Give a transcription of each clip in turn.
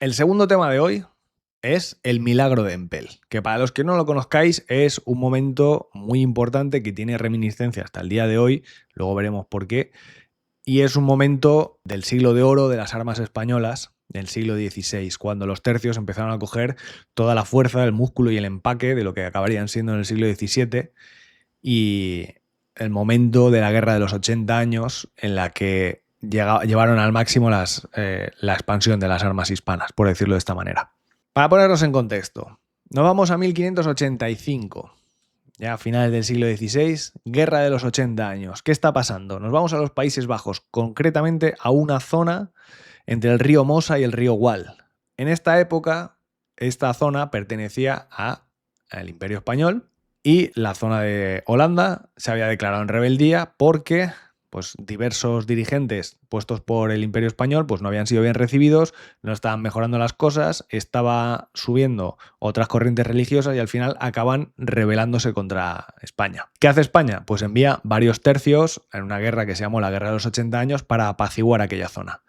El segundo tema de hoy es el milagro de Empel, que para los que no lo conozcáis es un momento muy importante que tiene reminiscencia hasta el día de hoy, luego veremos por qué, y es un momento del siglo de oro de las armas españolas, del siglo XVI, cuando los tercios empezaron a coger toda la fuerza, el músculo y el empaque de lo que acabarían siendo en el siglo XVII, y el momento de la Guerra de los 80 años en la que llevaron al máximo la expansión de las armas hispanas, por decirlo de esta manera. Para ponernos en contexto, nos vamos a 1585, ya a finales del siglo XVI, Guerra de los 80 años. ¿Qué está pasando? Nos vamos a los Países Bajos, concretamente a una zona entre el río Mosa y el río Waal. En esta época, esta zona pertenecía al Imperio Español y la zona de Holanda se había declarado en rebeldía porque diversos dirigentes puestos por el Imperio Español no habían sido bien recibidos, no estaban mejorando las cosas, estaba subiendo otras corrientes religiosas y al final acaban rebelándose contra España. ¿Qué hace España? Pues envía varios tercios en una guerra que se llamó la Guerra de los 80 años para apaciguar aquella zona.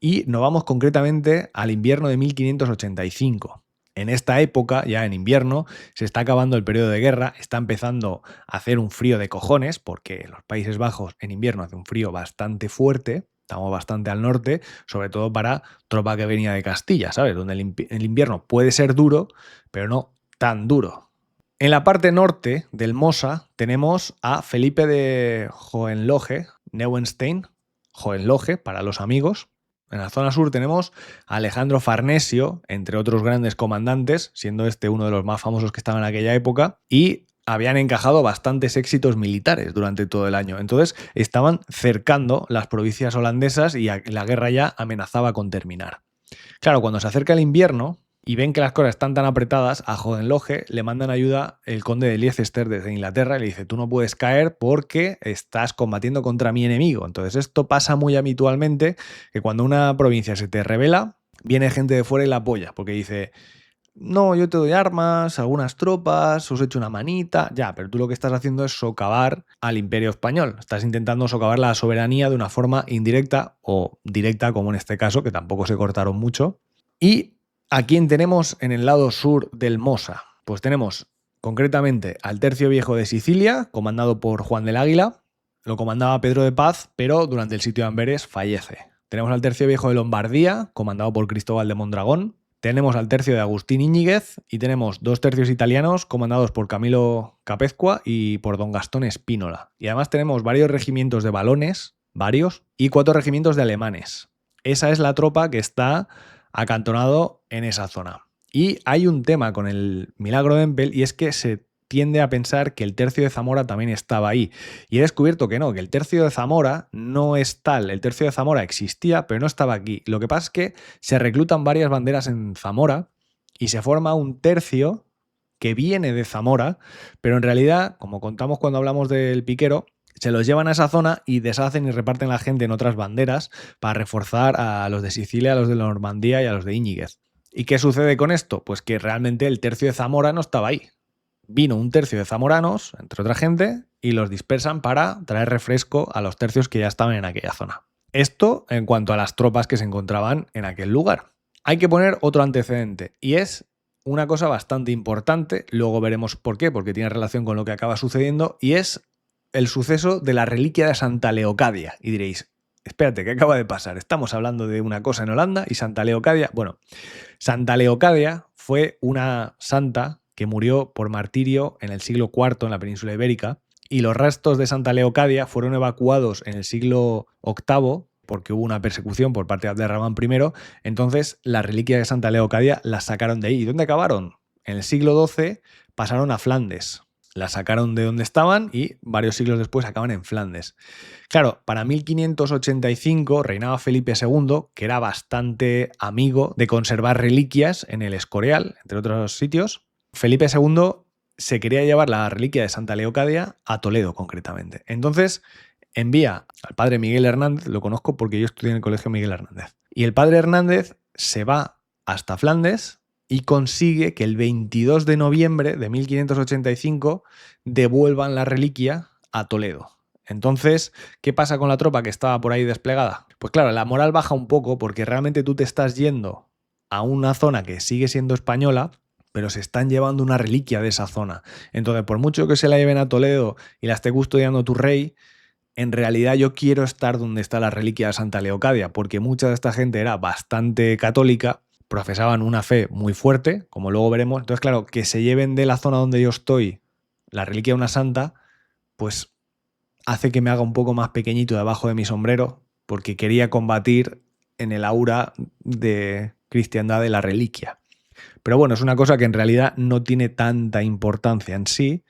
Y nos vamos concretamente al invierno de 1585. En esta época, ya en invierno, se está acabando el periodo de guerra, está empezando a hacer un frío de cojones, porque en los Países Bajos en invierno hace un frío bastante fuerte, estamos bastante al norte, sobre todo para tropa que venía de Castilla, ¿sabes? Donde el invierno puede ser duro, pero no tan duro. En la parte norte del Mosa tenemos a Felipe de Hohenlohe-Neuenstein, Hohenlohe para los amigos. En la zona sur tenemos a Alejandro Farnesio, entre otros grandes comandantes, siendo este uno de los más famosos que estaba en aquella época, y habían encajado bastantes éxitos militares durante todo el año. Entonces estaban cercando las provincias holandesas y la guerra ya amenazaba con terminar. Claro, cuando se acerca el invierno y ven que las cosas están tan apretadas, a Hohenlohe le mandan ayuda el conde de Leicester desde Inglaterra y le dice: tú no puedes caer porque estás combatiendo contra mi enemigo. Entonces esto pasa muy habitualmente, que cuando una provincia se te rebela, viene gente de fuera y la apoya, porque dice: no, yo te doy armas, algunas tropas, os echo una manita, ya, pero tú lo que estás haciendo es socavar al Imperio Español. Estás intentando socavar la soberanía de una forma indirecta o directa, como en este caso, que tampoco se cortaron mucho. ¿Y a quién tenemos en el lado sur del Mosa? Pues tenemos concretamente al Tercio Viejo de Sicilia, comandado por Juan del Águila. Lo comandaba Pedro de Paz, pero durante el sitio de Amberes fallece. Tenemos al Tercio Viejo de Lombardía, comandado por Cristóbal de Mondragón. Tenemos al tercio de Agustín Íñiguez y tenemos dos tercios italianos comandados por Camilo Capezcua y por don Gastón Espínola. Y además tenemos varios regimientos de valones, y 4 regimientos de alemanes. Esa es la tropa que está acantonado en esa zona. Y hay un tema con el milagro de Empel, y es que se tiende a pensar que el tercio de Zamora también estaba ahí. Y he descubierto que no, que el tercio de Zamora no es tal. El tercio de Zamora existía, pero no estaba aquí. Lo que pasa es que se reclutan varias banderas en Zamora y se forma un tercio que viene de Zamora, pero en realidad, como contamos cuando hablamos del piquero, se los llevan a esa zona y deshacen y reparten la gente en otras banderas para reforzar a los de Sicilia, a los de Normandía y a los de Íñiguez. ¿Y qué sucede con esto? Pues que realmente el tercio de Zamora no estaba ahí. Vino un tercio de zamoranos, entre otra gente, y los dispersan para traer refresco a los tercios que ya estaban en aquella zona. Esto en cuanto a las tropas que se encontraban en aquel lugar. Hay que poner otro antecedente, y es una cosa bastante importante, luego veremos por qué, porque tiene relación con lo que acaba sucediendo, y es el suceso de la reliquia de Santa Leocadia. Y diréis: espérate, ¿qué acaba de pasar? Estamos hablando de una cosa en Holanda y Santa Leocadia. Bueno, Santa Leocadia fue una santa que murió por martirio en el siglo IV en la península ibérica, y los restos de Santa Leocadia fueron evacuados en el siglo VIII porque hubo una persecución por parte de Abderramán I. Entonces la reliquia de Santa Leocadia la sacaron de ahí. ¿Y dónde acabaron? En el siglo XII pasaron a Flandes. La sacaron de donde estaban y varios siglos después acaban en Flandes. Claro, para 1585 reinaba Felipe II, que era bastante amigo de conservar reliquias en el Escorial, entre otros sitios. Felipe II se quería llevar la reliquia de Santa Leocadia a Toledo, concretamente. Entonces envía al padre Miguel Hernández, lo conozco porque yo estudié en el colegio Miguel Hernández, y el padre Hernández se va hasta Flandes y consigue que el 22 de noviembre de 1585 devuelvan la reliquia a Toledo. Entonces, ¿qué pasa con la tropa que estaba por ahí desplegada? Pues claro, la moral baja un poco porque realmente tú te estás yendo a una zona que sigue siendo española, pero se están llevando una reliquia de esa zona. Entonces, por mucho que se la lleven a Toledo y la esté custodiando tu rey, en realidad yo quiero estar donde está la reliquia de Santa Leocadia, porque mucha de esta gente era bastante católica, profesaban una fe muy fuerte, como luego veremos. Entonces, claro, que se lleven de la zona donde yo estoy la reliquia de una santa, pues hace que me haga un poco más pequeñito debajo de mi sombrero, porque quería combatir en el aura de cristiandad de la reliquia. Pero bueno, es una cosa que en realidad no tiene tanta importancia en sí,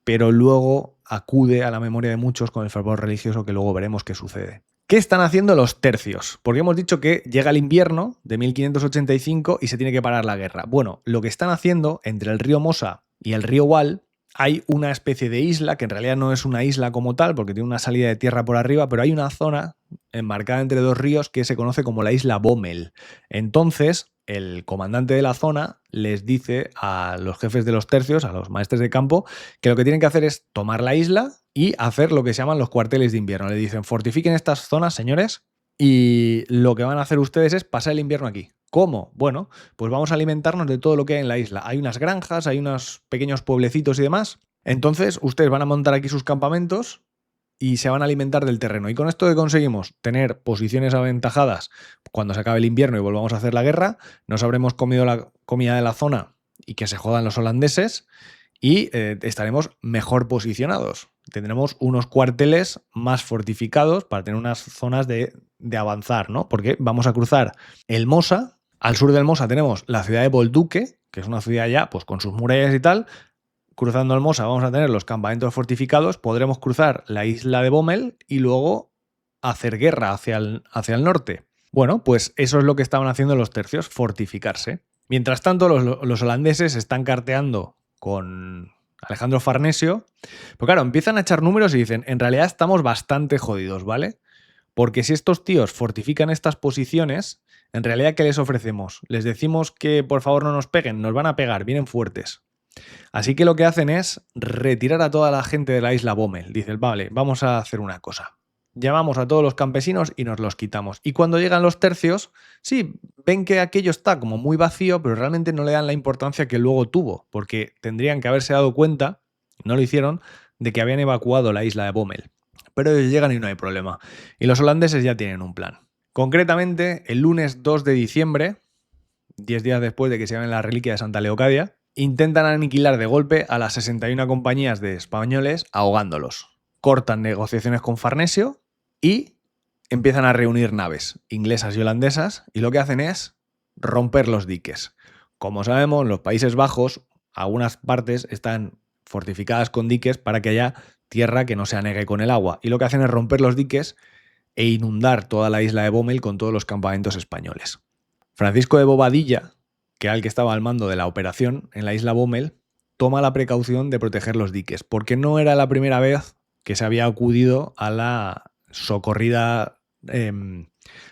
pero luego acude a la memoria de muchos con el fervor religioso que luego veremos qué sucede. ¿Qué están haciendo los tercios? Porque hemos dicho que llega el invierno de 1585 y se tiene que parar la guerra. Bueno, lo que están haciendo entre el río Mosa y el río Wal, hay una especie de isla, que en realidad no es una isla como tal, porque tiene una salida de tierra por arriba, pero hay una zona enmarcada entre dos ríos que se conoce como la isla Bommel. Entonces, el comandante de la zona les dice a los jefes de los tercios, a los maestres de campo, que lo que tienen que hacer es tomar la isla y hacer lo que se llaman los cuarteles de invierno. Le dicen, fortifiquen estas zonas, señores, y lo que van a hacer ustedes es pasar el invierno aquí. ¿Cómo? Bueno, pues vamos a alimentarnos de todo lo que hay en la isla. Hay unas granjas, hay unos pequeños pueblecitos y demás. Entonces, ustedes van a montar aquí sus campamentos y se van a alimentar del terreno. ¿Y con esto que conseguimos? Tener posiciones aventajadas cuando se acabe el invierno y volvamos a hacer la guerra. Nos habremos comido la comida de la zona y que se jodan los holandeses y estaremos mejor posicionados. Tendremos unos cuarteles más fortificados para tener unas zonas de avanzar, ¿no? Porque vamos a cruzar el Mosa. Al sur del Mosa tenemos la ciudad de Bolduque, que es una ciudad ya pues, con sus murallas y tal. Cruzando el Mosa vamos a tener los campamentos fortificados, podremos cruzar la isla de Bommel y luego hacer guerra hacia el norte. Bueno, pues eso es lo que estaban haciendo los tercios, fortificarse. Mientras tanto, los holandeses están carteando con Alejandro Farnesio. Pero claro, empiezan a echar números y dicen, en realidad estamos bastante jodidos, ¿vale? Porque si estos tíos fortifican estas posiciones, en realidad, ¿qué les ofrecemos? Les decimos que por favor no nos peguen, nos van a pegar, vienen fuertes. Así que lo que hacen es retirar a toda la gente de la isla Bommel. Dicen, vale, vamos a hacer una cosa. Llamamos a todos los campesinos y nos los quitamos. Y cuando llegan los tercios, sí, ven que aquello está como muy vacío, pero realmente no le dan la importancia que luego tuvo, porque tendrían que haberse dado cuenta, no lo hicieron, de que habían evacuado la isla de Bommel. Pero ellos llegan y no hay problema. Y los holandeses ya tienen un plan. Concretamente, el lunes 2 de diciembre, 10 días después de que se llamen la reliquia de Santa Leocadia, intentan aniquilar de golpe a las 61 compañías de españoles ahogándolos. Cortan negociaciones con Farnesio y empiezan a reunir naves inglesas y holandesas y lo que hacen es romper los diques. Como sabemos, en los Países Bajos algunas partes están fortificadas con diques para que haya tierra que no se anegue con el agua y lo que hacen es romper los diques e inundar toda la isla de Bommel con todos los campamentos españoles. Francisco de Bobadilla, que era el que estaba al mando de la operación en la isla Bommel, toma la precaución de proteger los diques, porque no era la primera vez que se había acudido a la socorrida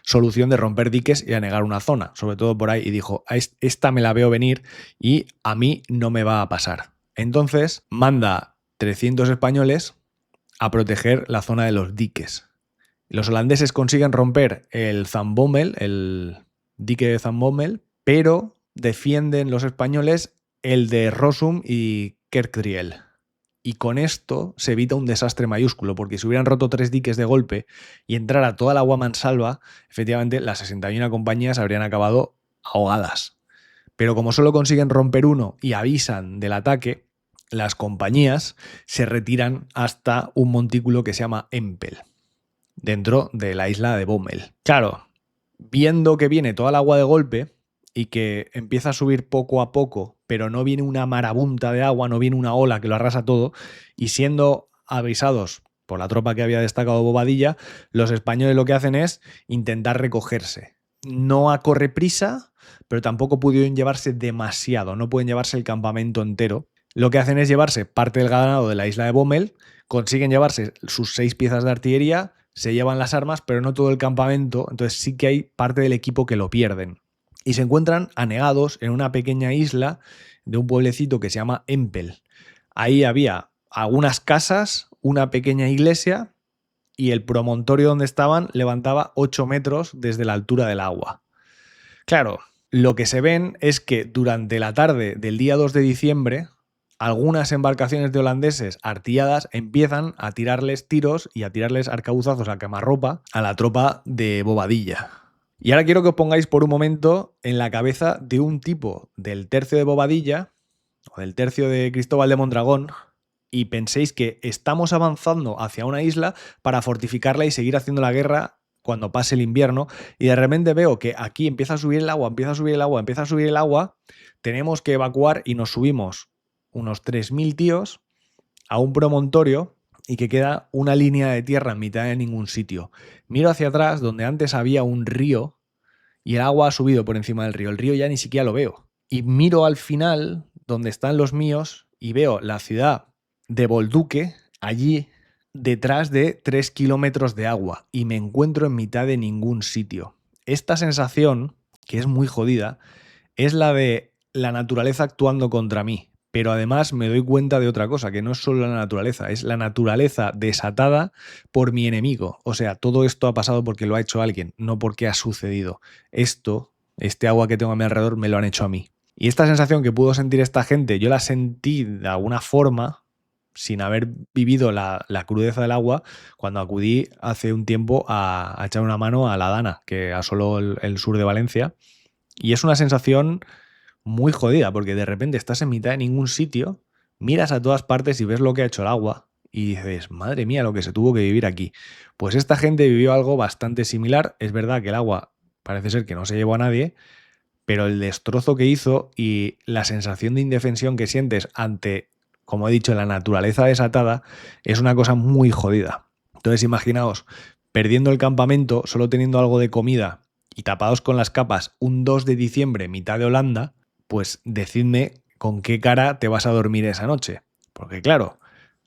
solución de romper diques y anegar una zona, sobre todo por ahí, y dijo, esta me la veo venir y a mí no me va a pasar. Entonces manda 300 españoles a proteger la zona de los diques. Los holandeses consiguen romper el Zandbommel, el dique de Zandbommel, pero defienden los españoles el de Rossum y Kerkdriel. Y con esto se evita un desastre mayúsculo, porque si hubieran roto 3 diques de golpe y entrara toda el agua mansalva, efectivamente las 61 compañías habrían acabado ahogadas. Pero como solo consiguen romper uno y avisan del ataque, las compañías se retiran hasta un montículo que se llama Empel, dentro de la isla de Bommel. Claro, viendo que viene toda el agua de golpe y que empieza a subir poco a poco, pero no viene una marabunta de agua, no viene una ola que lo arrasa todo, y siendo avisados por la tropa que había destacado Bobadilla, los españoles lo que hacen es intentar recogerse. No a correprisa, pero tampoco pudieron llevarse demasiado, no pueden llevarse el campamento entero. Lo que hacen es llevarse parte del ganado de la isla de Bommel, consiguen llevarse sus 6 piezas de artillería, se llevan las armas, pero no todo el campamento, entonces sí que hay parte del equipo que lo pierden. Y se encuentran anegados en una pequeña isla de un pueblecito que se llama Empel. Ahí había algunas casas, una pequeña iglesia y el promontorio donde estaban levantaba 8 metros desde la altura del agua. Claro, lo que se ven es que durante la tarde del día 2 de diciembre, algunas embarcaciones de holandeses artilladas empiezan a tirarles tiros y a tirarles arcabuzazos a quemarropa a la tropa de Bobadilla. Y ahora quiero que os pongáis por un momento en la cabeza de un tipo del tercio de Bobadilla o del tercio de Cristóbal de Mondragón y penséis que estamos avanzando hacia una isla para fortificarla y seguir haciendo la guerra cuando pase el invierno, y de repente veo que aquí empieza a subir el agua, empieza a subir el agua, empieza a subir el agua, tenemos que evacuar y nos subimos unos 3.000 tíos a un promontorio y que queda una línea de tierra en mitad de ningún sitio. Miro hacia atrás donde antes había un río y el agua ha subido por encima del río. El río ya ni siquiera lo veo. Y miro al final donde están los míos y veo la ciudad de Bolduque allí detrás de 3 kilómetros de agua y me encuentro en mitad de ningún sitio. Esta sensación, que es muy jodida, es la de la naturaleza actuando contra mí. Pero además me doy cuenta de otra cosa, que no es solo la naturaleza, es la naturaleza desatada por mi enemigo. O sea, todo esto ha pasado porque lo ha hecho alguien, no porque ha sucedido. Este agua que tengo a mi alrededor, me lo han hecho a mí. Y esta sensación que pudo sentir esta gente, yo la sentí de alguna forma, sin haber vivido la crudeza del agua, cuando acudí hace un tiempo a echar una mano a la Dana, que asoló el sur de Valencia. Y es una sensación muy jodida, porque de repente estás en mitad de ningún sitio, miras a todas partes y ves lo que ha hecho el agua y dices, madre mía, lo que se tuvo que vivir aquí. Pues esta gente vivió algo bastante similar. Es verdad que el agua parece ser que no se llevó a nadie, pero el destrozo que hizo y la sensación de indefensión que sientes ante, como he dicho, la naturaleza desatada, es una cosa muy jodida. Entonces imaginaos, perdiendo el campamento, solo teniendo algo de comida y tapados con las capas un 2 de diciembre, mitad de Holanda, pues decidme con qué cara te vas a dormir esa noche. Porque claro,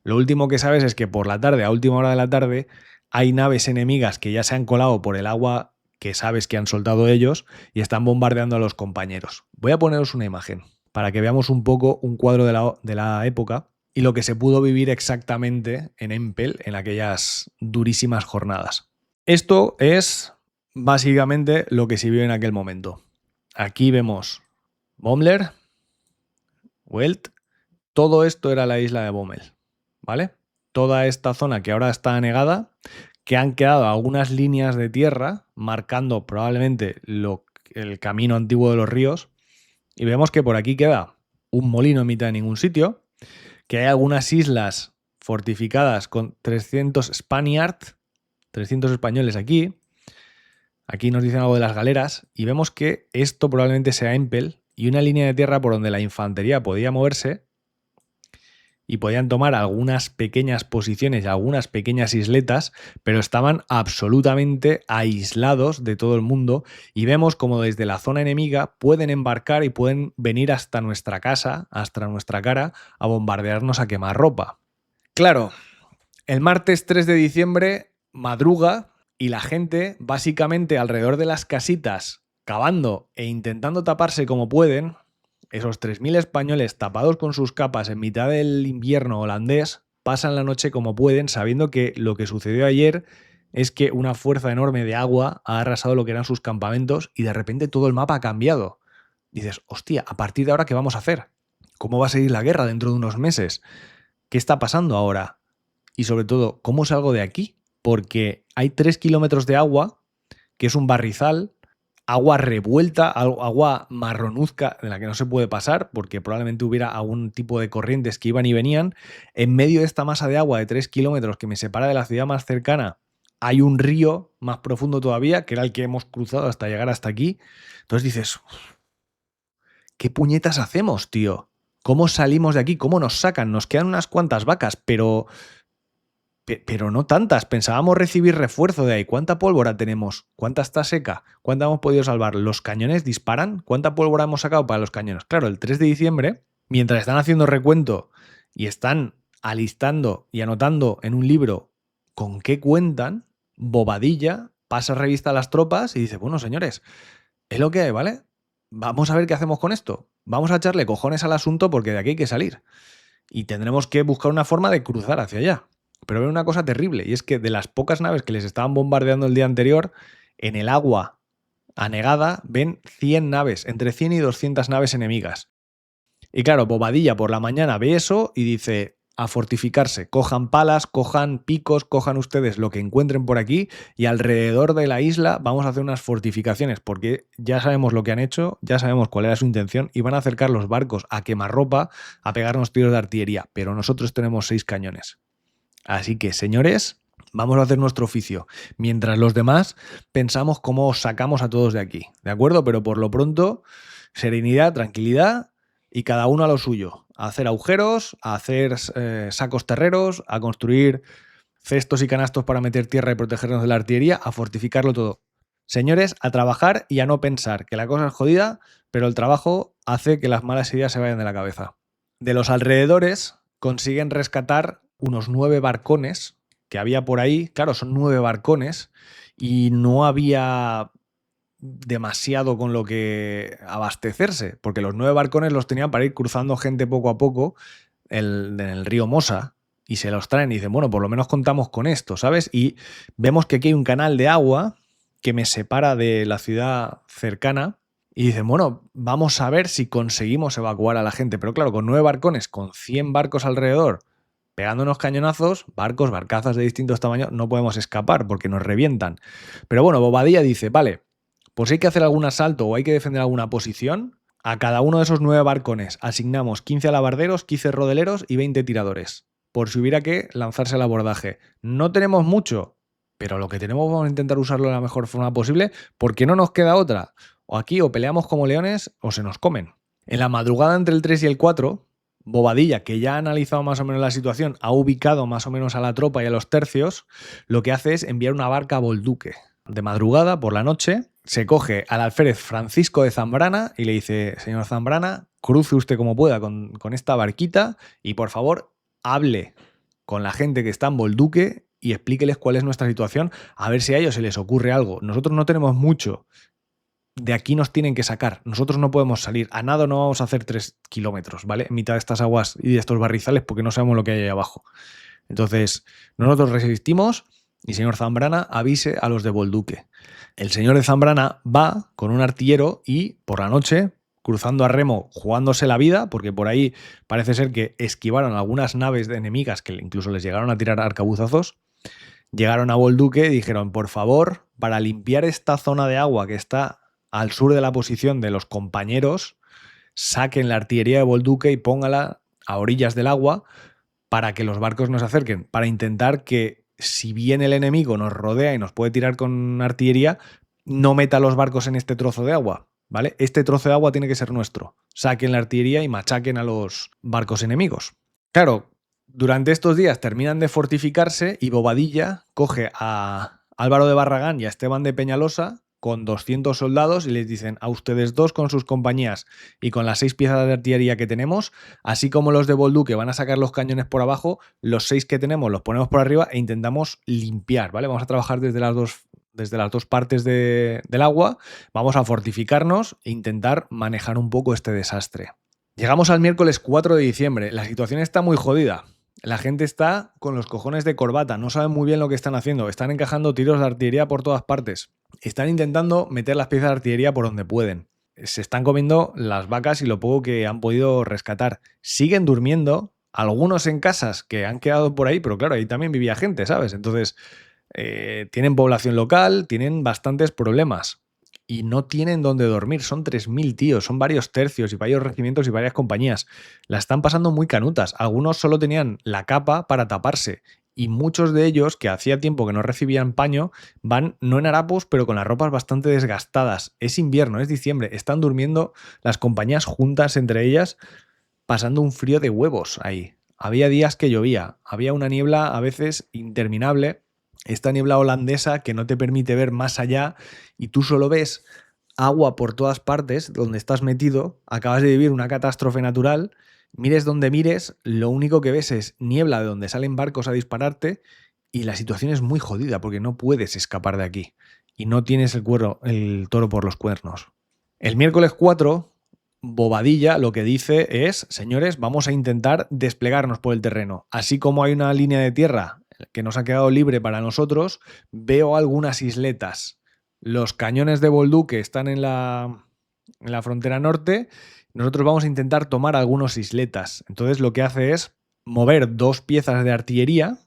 lo último que sabes es que por la tarde, a última hora de la tarde, hay naves enemigas que ya se han colado por el agua que sabes que han soltado ellos y están bombardeando a los compañeros. Voy a poneros una imagen para que veamos un poco un cuadro de la época y lo que se pudo vivir exactamente en Empel en aquellas durísimas jornadas. Esto es básicamente lo que se vio en aquel momento. Aquí vemos Bommler, Welt, todo esto era la isla de Bommel, ¿vale? Toda esta zona que ahora está anegada, que han quedado algunas líneas de tierra marcando probablemente el camino antiguo de los ríos, y vemos que por aquí queda un molino en mitad de ningún sitio, que hay algunas islas fortificadas con 300 Spaniards, 300 españoles aquí. Aquí nos dicen algo de las galeras y vemos que esto probablemente sea Empel y una línea de tierra por donde la infantería podía moverse y podían tomar algunas pequeñas posiciones y algunas pequeñas isletas, pero estaban absolutamente aislados de todo el mundo y vemos como desde la zona enemiga pueden embarcar y pueden venir hasta nuestra casa, hasta nuestra cara, a bombardearnos a quemarropa. Claro, el martes 3 de diciembre madruga y la gente, básicamente alrededor de las casitas, cavando e intentando taparse como pueden, esos 3.000 españoles tapados con sus capas en mitad del invierno holandés, pasan la noche como pueden, sabiendo que lo que sucedió ayer es que una fuerza enorme de agua ha arrasado lo que eran sus campamentos y de repente todo el mapa ha cambiado. Dices, hostia, ¿a partir de ahora qué vamos a hacer? ¿Cómo va a seguir la guerra dentro de unos meses? ¿Qué está pasando ahora? Y sobre todo, ¿cómo salgo de aquí? Porque hay 3 kilómetros de agua, que es un barrizal, agua revuelta, agua marronuzca de la que no se puede pasar, porque probablemente hubiera algún tipo de corrientes que iban y venían. En medio de esta masa de agua de 3 kilómetros que me separa de la ciudad más cercana, hay un río más profundo todavía, que era el que hemos cruzado hasta llegar hasta aquí. Entonces dices, ¿qué puñetas hacemos, tío? ¿Cómo salimos de aquí? ¿Cómo nos sacan? Nos quedan unas cuantas vacas, pero no tantas. Pensábamos recibir refuerzo de ahí. ¿Cuánta pólvora tenemos? ¿Cuánta está seca? ¿Cuánta hemos podido salvar? ¿Los cañones disparan? ¿Cuánta pólvora hemos sacado para los cañones? Claro, el 3 de diciembre, mientras están haciendo recuento y están alistando y anotando en un libro con qué cuentan, Bobadilla pasa revista a las tropas y dice, bueno, señores, es lo que hay, ¿vale? Vamos a ver qué hacemos con esto. Vamos a echarle cojones al asunto porque de aquí hay que salir. Y tendremos que buscar una forma de cruzar hacia allá. Pero hay una cosa terrible, y es que de las pocas naves que les estaban bombardeando el día anterior, en el agua anegada, ven 100 naves, entre 100 y 200 naves enemigas. Y claro, Bobadilla por la mañana ve eso y dice, a fortificarse, cojan palas, cojan picos, cojan ustedes lo que encuentren por aquí y alrededor de la isla vamos a hacer unas fortificaciones porque ya sabemos lo que han hecho, ya sabemos cuál era su intención y van a acercar los barcos a quemarropa a pegarnos tiros de artillería, pero nosotros tenemos 6 cañones. Así que, señores, vamos a hacer nuestro oficio, mientras los demás pensamos cómo os sacamos a todos de aquí, ¿de acuerdo? Pero por lo pronto, serenidad, tranquilidad y cada uno a lo suyo. A hacer agujeros, a hacer sacos terreros, a construir cestos y canastos para meter tierra y protegernos de la artillería, a fortificarlo todo. Señores, a trabajar y a no pensar que la cosa es jodida, pero el trabajo hace que las malas ideas se vayan de la cabeza. De los alrededores consiguen rescatar unos 9 barcones que había por ahí. Claro, son 9 barcones y no había demasiado con lo que abastecerse, porque los 9 barcones los tenían para ir cruzando gente poco a poco en el río Mosa y se los traen y dicen, bueno, por lo menos contamos con esto, ¿sabes? Y vemos que aquí hay un canal de agua que me separa de la ciudad cercana y dicen, bueno, vamos a ver si conseguimos evacuar a la gente. Pero claro, con 9 barcones, con 100 barcos alrededor, pegando unos cañonazos, barcos, barcazas de distintos tamaños, no podemos escapar porque nos revientan. Pero bueno, Bobadilla dice, vale, pues si hay que hacer algún asalto o hay que defender alguna posición, a cada uno de esos 9 barcones asignamos 15 alabarderos, 15 rodeleros y 20 tiradores, por si hubiera que lanzarse al abordaje. No tenemos mucho, pero lo que tenemos vamos a intentar usarlo de la mejor forma posible porque no nos queda otra. O aquí o peleamos como leones o se nos comen. En la madrugada entre el 3 y el 4, Bobadilla, que ya ha analizado más o menos la situación, ha ubicado más o menos a la tropa y a los tercios, lo que hace es enviar una barca a Bolduque. De madrugada, por la noche, se coge al alférez Francisco de Zambrana y le dice, señor Zambrana, cruce usted como pueda con esta barquita y por favor hable con la gente que está en Bolduque y explíqueles cuál es nuestra situación, a ver si a ellos se les ocurre algo. Nosotros no tenemos mucho. De aquí nos tienen que sacar. Nosotros no podemos salir. A nado no vamos a hacer 3 kilómetros, ¿vale? En mitad de estas aguas y de estos barrizales porque no sabemos lo que hay ahí abajo. Entonces, nosotros resistimos y señor Zambrana avise a los de Bolduque. El señor de Zambrana va con un artillero y por la noche, cruzando a remo, jugándose la vida, porque por ahí parece ser que esquivaron algunas naves de enemigas que incluso les llegaron a tirar arcabuzazos, llegaron a Bolduque y dijeron, por favor, para limpiar esta zona de agua que está al sur de la posición de los compañeros, saquen la artillería de Bolduque y póngala a orillas del agua para que los barcos nos acerquen, para intentar que si bien el enemigo nos rodea y nos puede tirar con artillería, no meta los barcos en este trozo de agua, ¿vale? Este trozo de agua tiene que ser nuestro. Saquen la artillería y machaquen a los barcos enemigos. Claro, durante estos días terminan de fortificarse y Bobadilla coge a Álvaro de Barragán y a Esteban de Peñalosa con 200 soldados y les dicen a ustedes dos con sus compañías y con las 6 piezas de artillería que tenemos, así como los de Bolduque van a sacar los cañones por abajo, los 6 que tenemos los ponemos por arriba e intentamos limpiar, ¿vale? Vamos a trabajar desde las dos partes del agua, vamos a fortificarnos e intentar manejar un poco este desastre. Llegamos al miércoles 4 de diciembre, la situación está muy jodida. La gente está con los cojones de corbata, no saben muy bien lo que están haciendo, están encajando tiros de artillería por todas partes, están intentando meter las piezas de artillería por donde pueden, se están comiendo las vacas y lo poco que han podido rescatar, siguen durmiendo, algunos en casas que han quedado por ahí, pero claro, ahí también vivía gente, ¿sabes? Entonces, tienen población local, tienen bastantes problemas. Y no tienen dónde dormir, son 3.000 tíos, son varios tercios y varios regimientos y varias compañías. La están pasando muy canutas, algunos solo tenían la capa para taparse y muchos de ellos, que hacía tiempo que no recibían paño, van no en harapos pero con las ropas bastante desgastadas. Es invierno, es diciembre, están durmiendo las compañías juntas entre ellas, pasando un frío de huevos ahí. Había días que llovía, había una niebla a veces interminable, esta niebla holandesa que no te permite ver más allá y tú solo ves agua por todas partes donde estás metido, acabas de vivir una catástrofe natural, mires donde mires, lo único que ves es niebla de donde salen barcos a dispararte y la situación es muy jodida porque no puedes escapar de aquí y no tienes el toro por los cuernos. El miércoles 4, Bobadilla lo que dice es, señores, vamos a intentar desplegarnos por el terreno. Así como hay una línea de tierra que nos ha quedado libre para nosotros, veo algunas isletas. los cañones de Bolduque están en la frontera norte, nosotros vamos a intentar tomar algunas isletas. Entonces lo que hace es mover 2 piezas de artillería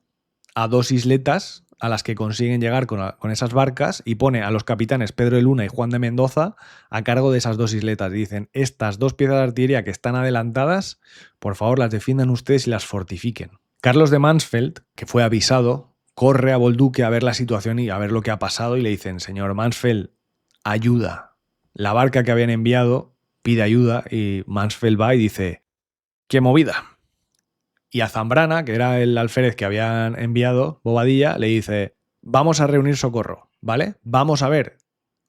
a 2 isletas a las que consiguen llegar con esas barcas y pone a los capitanes Pedro de Luna y Juan de Mendoza a cargo de esas 2 isletas. Y dicen, estas 2 piezas de artillería que están adelantadas, por favor las defiendan ustedes y las fortifiquen. Carlos de Mansfeld, que fue avisado, corre a Bolduque a ver la situación y a ver lo que ha pasado y le dicen, señor Mansfeld, ayuda. La barca que habían enviado pide ayuda y Mansfeld va y dice, ¡qué movida! Y a Zambrana, que era el alférez que habían enviado, Bobadilla, le dice, vamos a reunir socorro, ¿vale? Vamos a ver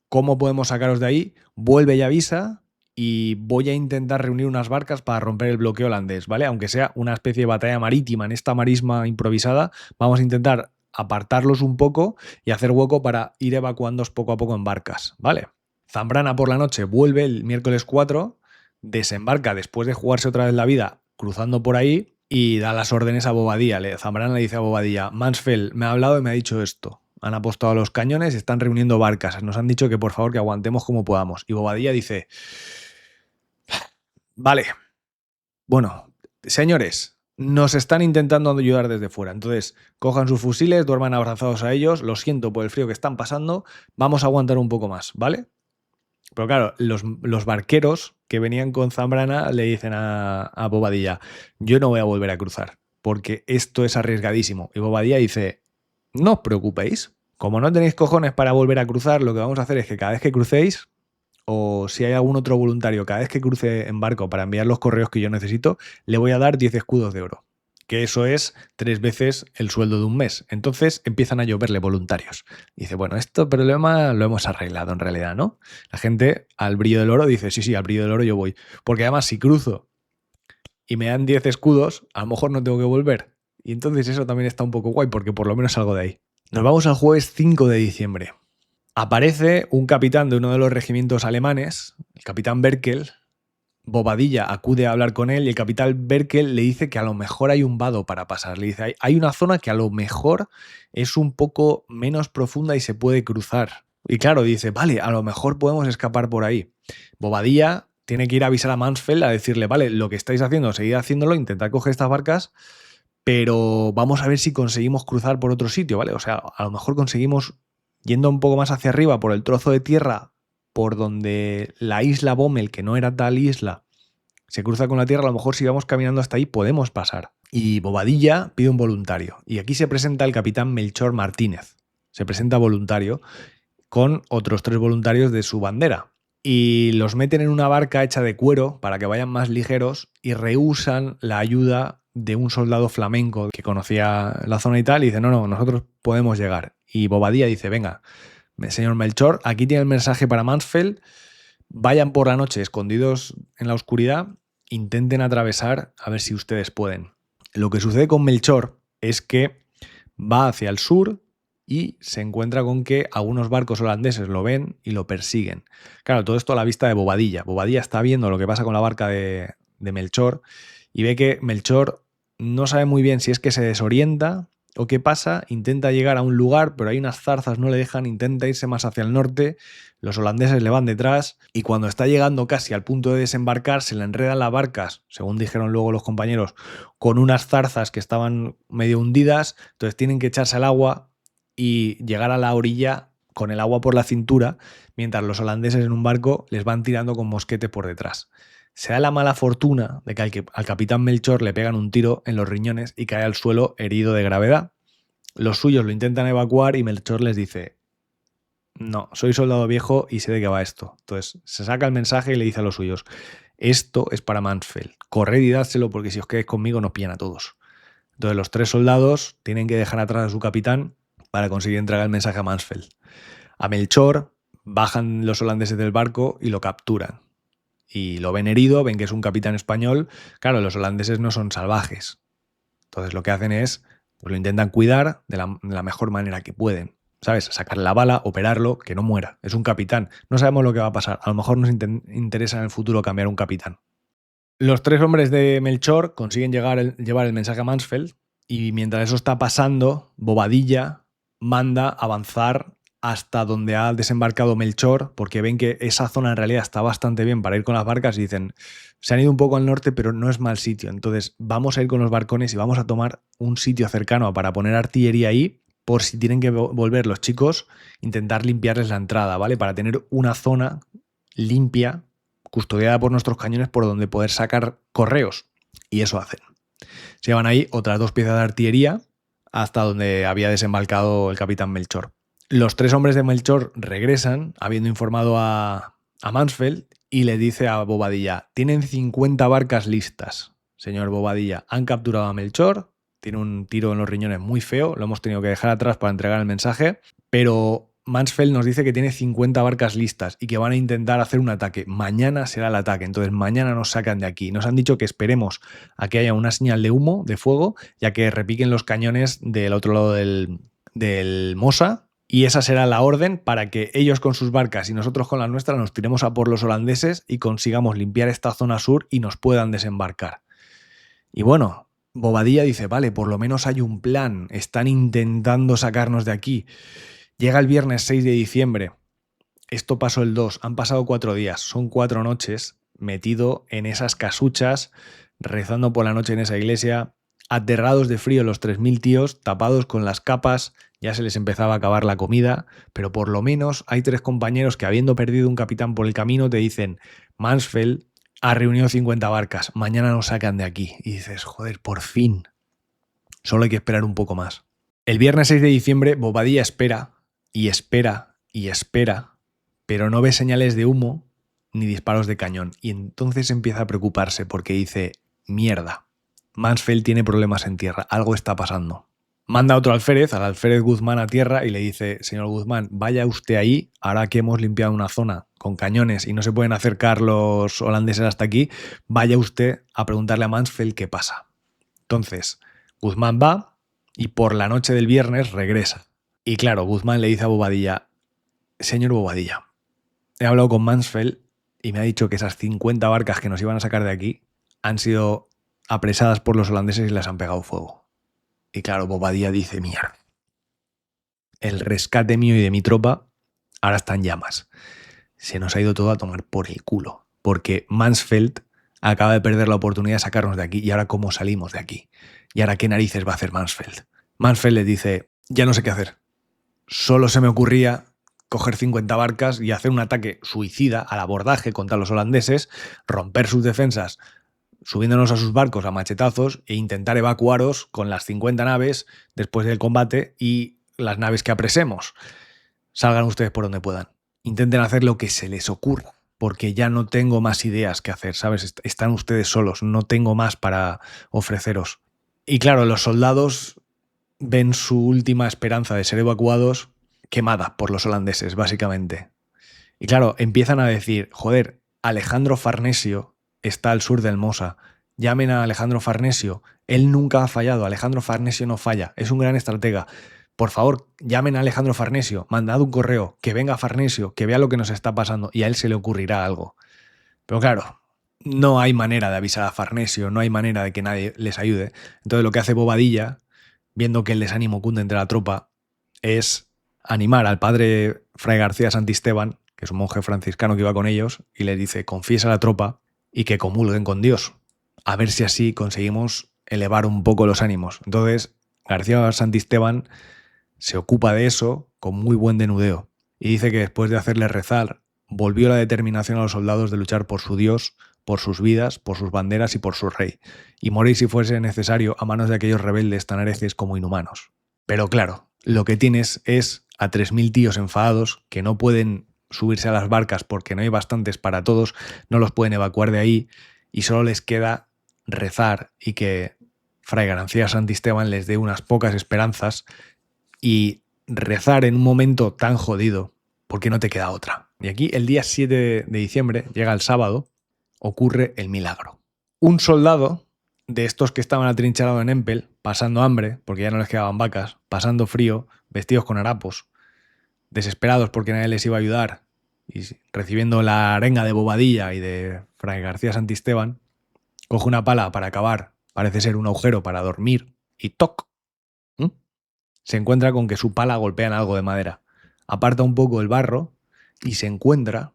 cómo podemos sacaros de ahí, vuelve y avisa y voy a intentar reunir unas barcas para romper el bloqueo holandés, ¿vale? Aunque sea una especie de batalla marítima en esta marisma improvisada, vamos a intentar apartarlos un poco y hacer hueco para ir evacuándoos poco a poco en barcas, ¿vale? Zambrana por la noche vuelve el miércoles 4, desembarca después de jugarse otra vez la vida cruzando por ahí y da las órdenes a Bobadilla. Zambrana le dice a Bobadilla, Mansfeld me ha hablado y me ha dicho esto. Han apostado a los cañones y están reuniendo barcas. Nos han dicho que por favor que aguantemos como podamos. Y Bobadilla dice, vale, bueno, señores, nos están intentando ayudar desde fuera. Entonces, cojan sus fusiles, duerman abrazados a ellos. Lo siento por el frío que están pasando. Vamos a aguantar un poco más, ¿vale? Pero claro, los barqueros que venían con Zambrana le dicen a Bobadilla, yo no voy a volver a cruzar, porque esto es arriesgadísimo. Y Bobadilla dice, no os preocupéis, como no tenéis cojones para volver a cruzar, lo que vamos a hacer es que cada vez que crucéis, o si hay algún otro voluntario, cada vez que cruce en barco para enviar los correos que yo necesito, le voy a dar 10 escudos de oro. Que eso es 3 veces el sueldo de un mes. Entonces empiezan a lloverle voluntarios. Dice, bueno, este problema lo hemos arreglado en realidad, ¿no? La gente al brillo del oro dice, sí, al brillo del oro yo voy. Porque además si cruzo y me dan 10 escudos, a lo mejor no tengo que volver. Y entonces eso también está un poco guay porque por lo menos salgo de ahí. Nos vamos al jueves 5 de diciembre. Aparece un capitán de uno de los regimientos alemanes, el capitán Berkel. Bobadilla acude a hablar con él y el capitán Berkel le dice que a lo mejor hay un vado para pasar. Le dice, hay una zona que a lo mejor es un poco menos profunda y se puede cruzar. Y claro, dice, vale, a lo mejor podemos escapar por ahí. Bobadilla tiene que ir a avisar a Mansfeld a decirle, vale, lo que estáis haciendo, seguid haciéndolo, intentad coger estas barcas, pero vamos a ver si conseguimos cruzar por otro sitio, ¿vale? O sea, a lo mejor conseguimos, yendo un poco más hacia arriba por el trozo de tierra por donde la isla Bommel, que no era tal isla, se cruza con la tierra, a lo mejor si vamos caminando hasta ahí podemos pasar. Y Bobadilla pide un voluntario. Y aquí se presenta el capitán Melchor Martínez. Se presenta voluntario con otros 3 voluntarios de su bandera. Y los meten en una barca hecha de cuero para que vayan más ligeros y rehusan la ayuda de un soldado flamenco que conocía la zona y tal. Y dice, no, nosotros podemos llegar. Y Bobadilla dice, venga, señor Melchor, aquí tiene el mensaje para Mansfeld. Vayan por la noche escondidos en la oscuridad, intenten atravesar a ver si ustedes pueden. Lo que sucede con Melchor es que va hacia el sur y se encuentra con que algunos barcos holandeses lo ven y lo persiguen. Claro, todo esto a la vista de Bobadilla. Bobadilla está viendo lo que pasa con la barca de Melchor y ve que Melchor no sabe muy bien si es que se desorienta o qué pasa, intenta llegar a un lugar, pero hay unas zarzas, no le dejan, intenta irse más hacia el norte, los holandeses le van detrás y cuando está llegando casi al punto de desembarcar se le enredan las barcas, según dijeron luego los compañeros, con unas zarzas que estaban medio hundidas, entonces tienen que echarse al agua y llegar a la orilla con el agua por la cintura, mientras los holandeses en un barco les van tirando con mosquete por detrás. Se da la mala fortuna de que al capitán Melchor le pegan un tiro en los riñones y cae al suelo herido de gravedad. Los suyos lo intentan evacuar y Melchor les dice, no, soy soldado viejo y sé de qué va esto. Entonces se saca el mensaje y le dice a los suyos, esto es para Mansfeld, corred y dádselo porque si os quedáis conmigo nos pillan a todos. Entonces los 3 soldados tienen que dejar atrás a su capitán para conseguir entregar el mensaje a Mansfeld. A Melchor bajan los holandeses del barco y lo capturan. Y lo ven herido, ven que es un capitán español. Claro, los holandeses no son salvajes. Entonces lo que hacen es, pues lo intentan cuidar de la mejor manera que pueden. ¿Sabes? Sacarle la bala, operarlo, que no muera. Es un capitán. No sabemos lo que va a pasar. A lo mejor nos interesa en el futuro cambiar un capitán. Los 3 hombres de Melchor consiguen llevar el mensaje a Mansfeld y mientras eso está pasando, Bobadilla manda avanzar hasta donde ha desembarcado Melchor, porque ven que esa zona en realidad está bastante bien para ir con las barcas y dicen, se han ido un poco al norte, pero no es mal sitio. Entonces vamos a ir con los barcones y vamos a tomar un sitio cercano para poner artillería ahí, por si tienen que volver los chicos, intentar limpiarles la entrada, ¿vale? Para tener una zona limpia, custodiada por nuestros cañones, por donde poder sacar correos. Y eso hacen. Se llevan ahí otras 2 piezas de artillería hasta donde había desembarcado el capitán Melchor. Los 3 hombres de Melchor regresan, habiendo informado a Mansfeld, y le dice a Bobadilla, tienen 50 barcas listas, señor Bobadilla. Han capturado a Melchor, tiene un tiro en los riñones muy feo, lo hemos tenido que dejar atrás para entregar el mensaje, pero Mansfeld nos dice que tiene 50 barcas listas y que van a intentar hacer un ataque. Mañana será el ataque, entonces mañana nos sacan de aquí. Nos han dicho que esperemos a que haya una señal de humo, de fuego, ya que repiquen los cañones del otro lado del Mosa. Y esa será la orden para que ellos con sus barcas y nosotros con las nuestras nos tiremos a por los holandeses y consigamos limpiar esta zona sur y nos puedan desembarcar. Y bueno, Bobadilla dice, vale, por lo menos hay un plan, están intentando sacarnos de aquí. Llega el viernes 6 de diciembre, esto pasó el 2, han pasado 4 días, son 4 noches metido en esas casuchas, rezando por la noche en esa iglesia, aterrados de frío los 3000 tíos, tapados con las capas, ya se les empezaba a acabar la comida, pero por lo menos hay 3 compañeros que, habiendo perdido un capitán por el camino, te dicen, Mansfeld ha reunido 50 barcas, mañana nos sacan de aquí. Y dices, joder, por fin. Solo hay que esperar un poco más. El viernes 6 de diciembre, Bobadilla espera, y espera, y espera, pero no ve señales de humo ni disparos de cañón. Y entonces empieza a preocuparse porque dice, mierda, Mansfeld tiene problemas en tierra, algo está pasando. Manda otro alférez, al alférez Guzmán, a tierra y le dice, señor Guzmán, vaya usted ahí, ahora que hemos limpiado una zona con cañones y no se pueden acercar los holandeses hasta aquí, vaya usted a preguntarle a Mansfeld qué pasa. Entonces, Guzmán va y por la noche del viernes regresa. Y claro, Guzmán le dice a Bobadilla, señor Bobadilla, he hablado con Mansfeld y me ha dicho que esas 50 barcas que nos iban a sacar de aquí han sido apresadas por los holandeses y les han pegado fuego. Y claro, Bobadilla dice, mierda, el rescate mío y de mi tropa ahora está en llamas. Se nos ha ido todo a tomar por el culo, porque Mansfeld acaba de perder la oportunidad de sacarnos de aquí y ahora cómo salimos de aquí. ¿Y ahora qué narices va a hacer Mansfeld? Mansfeld le dice, ya no sé qué hacer. Solo se me ocurría coger 50 barcas y hacer un ataque suicida al abordaje contra los holandeses, romper sus defensas subiéndonos a sus barcos a machetazos e intentar evacuaros con las 50 naves después del combate y las naves que apresemos. Salgan ustedes por donde puedan. Intenten hacer lo que se les ocurra, porque ya no tengo más ideas que hacer, ¿sabes? Están ustedes solos, no tengo más para ofreceros. Y claro, los soldados ven su última esperanza de ser evacuados quemada por los holandeses, básicamente. Y claro, empiezan a decir, joder, Alejandro Farnesio está al sur del Mosa. Llamen a Alejandro Farnesio. Él nunca ha fallado. Alejandro Farnesio no falla. Es un gran estratega. Por favor, llamen a Alejandro Farnesio. Mandad un correo. Que venga Farnesio. Que vea lo que nos está pasando. Y a él se le ocurrirá algo. Pero claro, no hay manera de avisar a Farnesio. No hay manera de que nadie les ayude. Entonces lo que hace Bobadilla, viendo que el desánimo cunde entre la tropa, es animar al padre Fray García Santisteban, que es un monje franciscano que iba con ellos, y les dice, confiesa a la tropa y que comulguen con Dios, a ver si así conseguimos elevar un poco los ánimos. Entonces, García Santisteban se ocupa de eso con muy buen denudeo y dice que después de hacerles rezar, volvió la determinación a los soldados de luchar por su Dios, por sus vidas, por sus banderas y por su rey, y morir si fuese necesario a manos de aquellos rebeldes tan herejes como inhumanos. Pero claro, lo que tienes es a 3000 tíos enfadados que no pueden subirse a las barcas porque no hay bastantes para todos, no los pueden evacuar de ahí y solo les queda rezar y que Fray García Santisteban les dé unas pocas esperanzas y rezar en un momento tan jodido porque no te queda otra. Y aquí el día 7 de diciembre, llega el sábado, ocurre el milagro. Un soldado de estos que estaban atrincherados en Empel, pasando hambre, porque ya no les quedaban vacas, pasando frío, vestidos con harapos, desesperados porque nadie les iba a ayudar y recibiendo la arenga de Bobadilla y de Fray García Santisteban, coge una pala para cavar, parece ser un agujero para dormir, y ¡toc! Se encuentra con que su pala golpea en algo de madera. aparta un poco el barro y se encuentra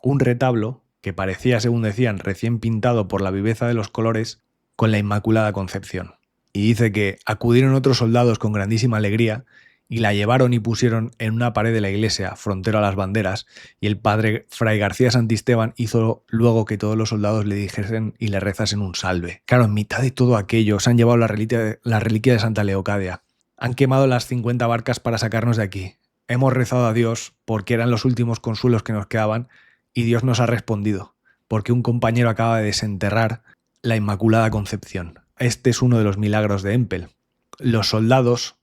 un retablo que parecía, según decían, recién pintado por la viveza de los colores, con la Inmaculada Concepción. Y dice que acudieron otros soldados con grandísima alegría y la llevaron y pusieron en una pared de la iglesia, frontera a las banderas, y el padre Fray García Santisteban hizo luego que todos los soldados le dijesen y le rezasen un salve. Claro, en mitad de todo aquello se han llevado la reliquia de Santa Leocadia. Han quemado las 50 barcas para sacarnos de aquí. Hemos rezado a Dios porque eran los últimos consuelos que nos quedaban y Dios nos ha respondido, porque un compañero acaba de desenterrar la Inmaculada Concepción. Este es uno de los milagros de Empel. Los soldados,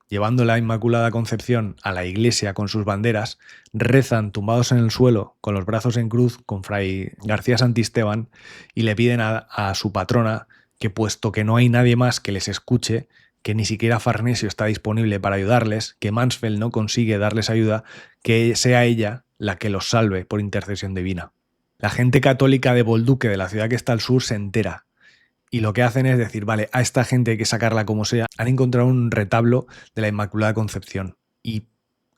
llevando la Inmaculada Concepción a la iglesia con sus banderas, rezan tumbados en el suelo, con los brazos en cruz, con Fray García Santisteban, y le piden a su patrona que, puesto que no hay nadie más que les escuche, que ni siquiera Farnesio está disponible para ayudarles, que Mansfeld no consigue darles ayuda, que sea ella la que los salve por intercesión divina. La gente católica de Bolduque, de la ciudad que está al sur, se entera. Y lo que hacen es decir, vale, a esta gente hay que sacarla como sea. Han encontrado un retablo de la Inmaculada Concepción. Y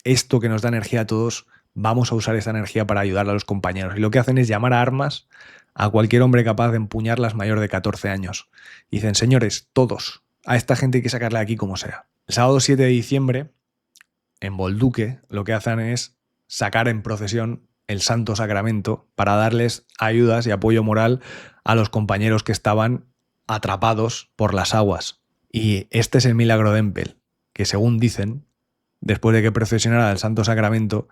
esto que nos da energía a todos, vamos a usar esa energía para ayudar a los compañeros. Y lo que hacen es llamar a armas a cualquier hombre capaz de empuñarlas mayor de 14 años. Y dicen, señores, todos, a esta gente hay que sacarla de aquí como sea. El sábado 7 de diciembre, en Bolduque, lo que hacen es sacar en procesión el Santo Sacramento para darles ayudas y apoyo moral a los compañeros que estaban atrapados por las aguas. Y este es el milagro de Empel, que según dicen, después de que procesionara el Santo Sacramento,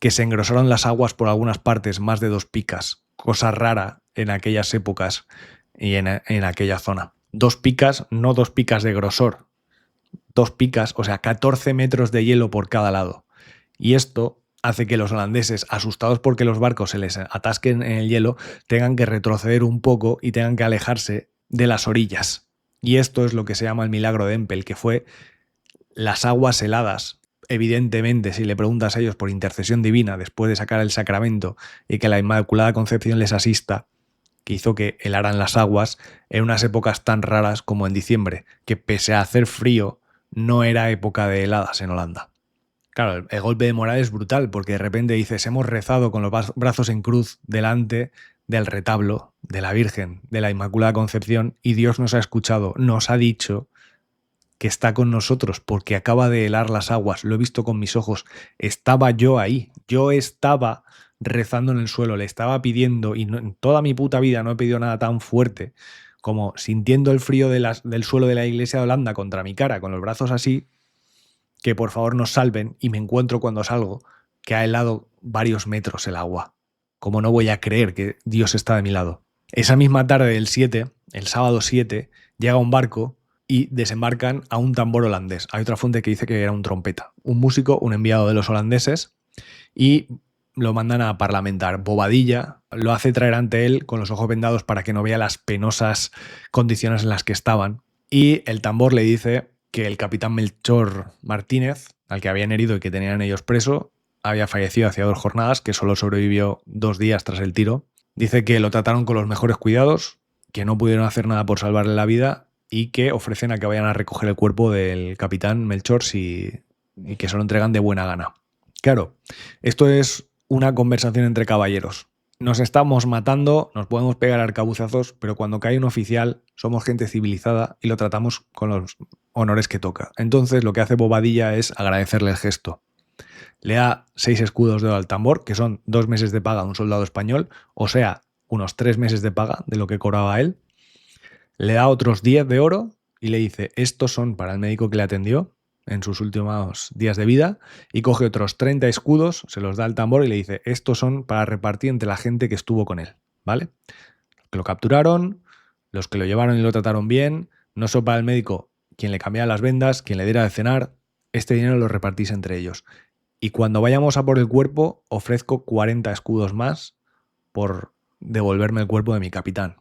que se engrosaron las aguas por algunas partes más de 2 picas, cosa rara en aquellas épocas y en aquella zona. 2 picas, no 2 picas de grosor, 2 picas, o sea, 14 metros de hielo por cada lado. Y esto hace que los holandeses, asustados porque los barcos se les atasquen en el hielo, tengan que retroceder un poco y tengan que alejarse de las orillas. Y esto es lo que se llama el milagro de Empel, que fue las aguas heladas. Evidentemente, si le preguntas a ellos por intercesión divina después de sacar el sacramento y que la Inmaculada Concepción les asista, que hizo que helaran las aguas en unas épocas tan raras como en diciembre, que pese a hacer frío, no era época de heladas en Holanda. Claro, el golpe de moral es brutal, porque de repente dices, hemos rezado con los brazos en cruz delante del retablo de la Virgen, de la Inmaculada Concepción, y Dios nos ha escuchado, nos ha dicho que está con nosotros porque acaba de helar las aguas, lo he visto con mis ojos, estaba yo ahí, yo estaba rezando en el suelo, le estaba pidiendo, y en toda mi puta vida no he pedido nada tan fuerte como sintiendo el frío del suelo de la iglesia de Holanda contra mi cara, con los brazos así, que por favor nos salven, y me encuentro cuando salgo que ha helado varios metros el agua. ¿Cómo no voy a creer que Dios está de mi lado? Esa misma tarde del 7, el sábado 7, llega un barco y desembarcan a un tambor holandés. Hay otra fuente que dice que era un trompeta. Un músico, un enviado de los holandeses, y lo mandan a parlamentar. Bobadilla lo hace traer ante él con los ojos vendados para que no vea las penosas condiciones en las que estaban. Y el tambor le dice que el capitán Melchor Martínez, al que habían herido y que tenían ellos preso, había fallecido hacía 2 jornadas, que solo sobrevivió 2 días tras el tiro. Dice que lo trataron con los mejores cuidados, que no pudieron hacer nada por salvarle la vida y que ofrecen a que vayan a recoger el cuerpo del capitán Melchor y que se lo entregan de buena gana. Claro, esto es una conversación entre caballeros. Nos estamos matando, nos podemos pegar arcabuzazos, pero cuando cae un oficial somos gente civilizada y lo tratamos con los honores que toca. Entonces lo que hace Bobadilla es agradecerle el gesto. Le da 6 escudos de oro al tambor, que son 2 meses de paga de un soldado español, o sea, unos 3 meses de paga de lo que cobraba él. Le da otros 10 de oro y le dice, estos son para el médico que le atendió en sus últimos días de vida, y coge otros 30 escudos, se los da al tambor y le dice, estos son para repartir entre la gente que estuvo con él, ¿vale? Los que lo capturaron, los que lo llevaron y lo trataron bien, no solo para el médico, quien le cambiara las vendas, quien le diera de cenar, este dinero lo repartís entre ellos. Y cuando vayamos a por el cuerpo, ofrezco 40 escudos más por devolverme el cuerpo de mi capitán.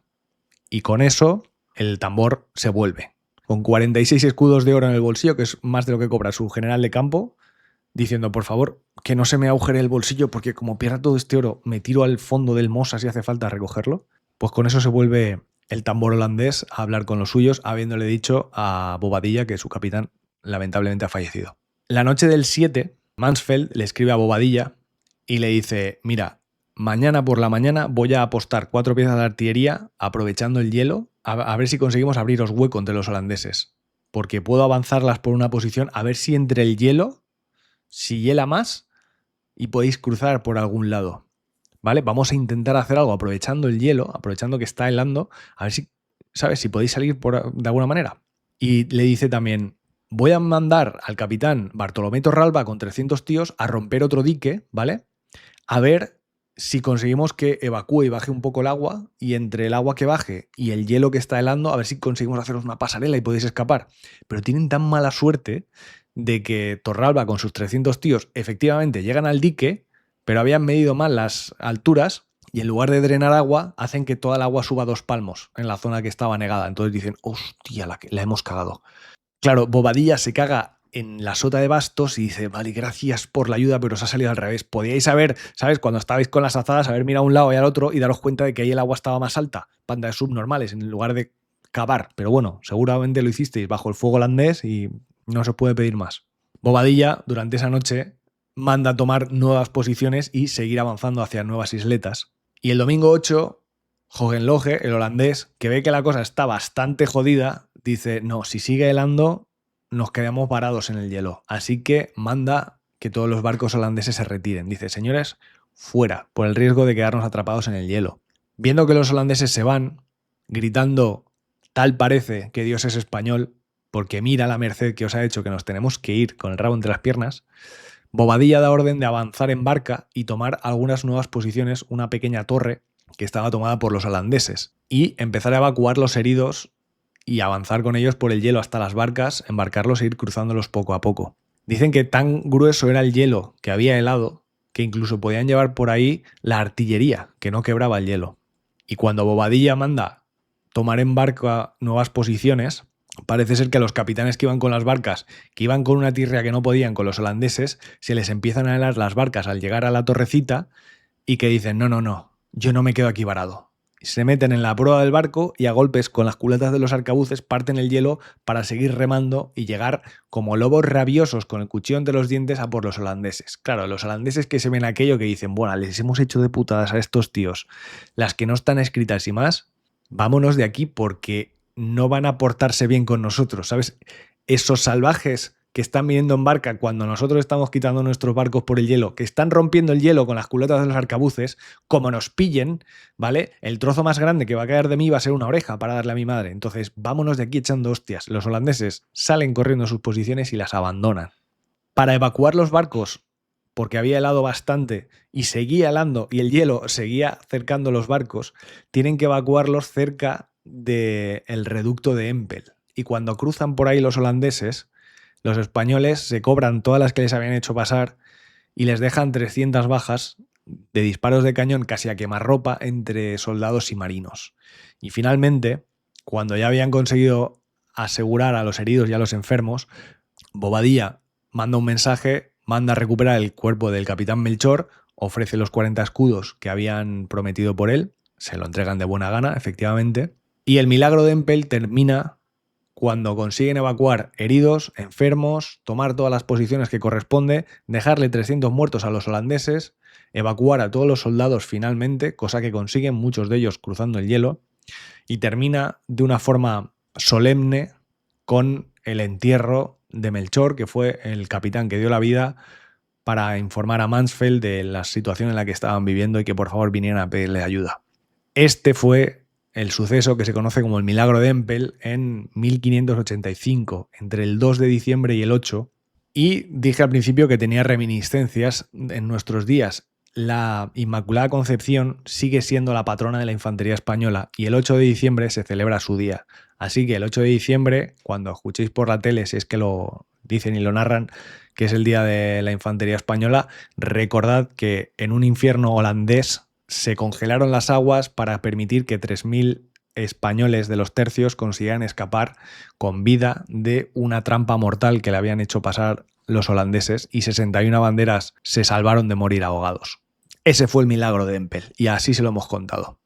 Y con eso, el tambor se vuelve. Con 46 escudos de oro en el bolsillo, que es más de lo que cobra su general de campo, diciendo, por favor, que no se me agujere el bolsillo, porque como pierda todo este oro, me tiro al fondo del Mosa si hace falta recogerlo. Pues con eso se vuelve el tambor holandés a hablar con los suyos, habiéndole dicho a Bobadilla que su capitán lamentablemente ha fallecido. La noche del 7, Mansfeld le escribe a Bobadilla y le dice, mira, mañana por la mañana voy a apostar 4 piezas de artillería aprovechando el hielo a ver si conseguimos abriros hueco entre los holandeses, porque puedo avanzarlas por una posición a ver si entre el hielo, si hiela más y podéis cruzar por algún lado. ¿Vale? Vamos a intentar hacer algo aprovechando el hielo, aprovechando que está helando, a ver si, ¿sabes? Si podéis salir de alguna manera. Y le dice también, voy a mandar al capitán Bartolomé Torralba con 300 tíos a romper otro dique, ¿vale? A ver si conseguimos que evacúe y baje un poco el agua, y entre el agua que baje y el hielo que está helando, a ver si conseguimos haceros una pasarela y podéis escapar. Pero tienen tan mala suerte de que Torralba con sus 300 tíos efectivamente llegan al dique, pero habían medido mal las alturas y en lugar de drenar agua, hacen que toda el agua suba 2 palmos en la zona que estaba negada. Entonces dicen, hostia, la hemos cagado. Claro, Bobadilla se caga en la sota de bastos y dice, vale, gracias por la ayuda, pero os ha salido al revés. Podíais haber, ¿sabes? Cuando estabais con las azadas, haber mirado a un lado y al otro y daros cuenta de que ahí el agua estaba más alta. Panda de subnormales, en lugar de cavar. Pero bueno, seguramente lo hicisteis bajo el fuego holandés y no se os puede pedir más. Bobadilla, durante esa noche, manda a tomar nuevas posiciones y seguir avanzando hacia nuevas isletas. Y el domingo 8, Hohenlohe, el holandés, que ve que la cosa está bastante jodida, dice, no, si sigue helando, nos quedamos varados en el hielo. Así que manda que todos los barcos holandeses se retiren. Dice, señores, fuera, por el riesgo de quedarnos atrapados en el hielo. Viendo que los holandeses se van, gritando, tal parece que Dios es español, porque mira la merced que os ha hecho que nos tenemos que ir con el rabo entre las piernas, Bobadilla da orden de avanzar en barca y tomar algunas nuevas posiciones, una pequeña torre que estaba tomada por los holandeses, y empezar a evacuar los heridos y avanzar con ellos por el hielo hasta las barcas, embarcarlos e ir cruzándolos poco a poco. Dicen que tan grueso era el hielo que había helado que incluso podían llevar por ahí la artillería, que no quebraba el hielo. Y cuando Bobadilla manda tomar en barca nuevas posiciones, parece ser que a los capitanes que iban con las barcas, que iban con una tirria que no podían con los holandeses, se les empiezan a helar las barcas al llegar a la torrecita y que dicen, no, yo no me quedo aquí varado. Se meten en la proa del barco y a golpes con las culetas de los arcabuces parten el hielo para seguir remando y llegar como lobos rabiosos con el cuchillo entre los dientes a por los holandeses. Claro, los holandeses que se ven aquello que dicen, bueno, les hemos hecho de putadas a estos tíos, las que no están escritas y más, vámonos de aquí porque no van a portarse bien con nosotros, ¿sabes? Esos salvajes que están viniendo en barca cuando nosotros estamos quitando nuestros barcos por el hielo, que están rompiendo el hielo con las culetas de los arcabuces, como nos pillen, ¿vale? El trozo más grande que va a caer de mí va a ser una oreja para darle a mi madre. Entonces, vámonos de aquí echando hostias. Los holandeses salen corriendo a sus posiciones y las abandonan. Para evacuar los barcos, porque había helado bastante y seguía helando y el hielo seguía cercando los barcos, tienen que evacuarlos cerca del reducto de Empel. Y cuando cruzan por ahí los holandeses, los españoles se cobran todas las que les habían hecho pasar y les dejan 300 bajas de disparos de cañón casi a quemarropa entre soldados y marinos. Y finalmente, cuando ya habían conseguido asegurar a los heridos y a los enfermos, Bobadilla manda un mensaje, manda a recuperar el cuerpo del capitán Melchor, ofrece los 40 escudos que habían prometido por él, se lo entregan de buena gana, efectivamente, y el milagro de Empel termina cuando consiguen evacuar heridos, enfermos, tomar todas las posiciones que corresponde, dejarle 300 muertos a los holandeses, evacuar a todos los soldados finalmente, cosa que consiguen muchos de ellos cruzando el hielo, y termina de una forma solemne con el entierro de Melchor, que fue el capitán que dio la vida para informar a Mansfeld de la situación en la que estaban viviendo y que por favor vinieran a pedirle ayuda. Este fue el suceso que se conoce como el milagro de Empel en 1585, entre el 2 de diciembre y el 8. Y dije al principio que tenía reminiscencias en nuestros días. La Inmaculada Concepción sigue siendo la patrona de la infantería española y el 8 de diciembre se celebra su día. Así que el 8 de diciembre, cuando escuchéis por la tele, si es que lo dicen y lo narran, que es el día de la infantería española, recordad que en un infierno holandés se congelaron las aguas para permitir que 3.000 españoles de los tercios consiguieran escapar con vida de una trampa mortal que le habían hecho pasar los holandeses y 61 banderas se salvaron de morir ahogados. Ese fue el milagro de Empel y así se lo hemos contado.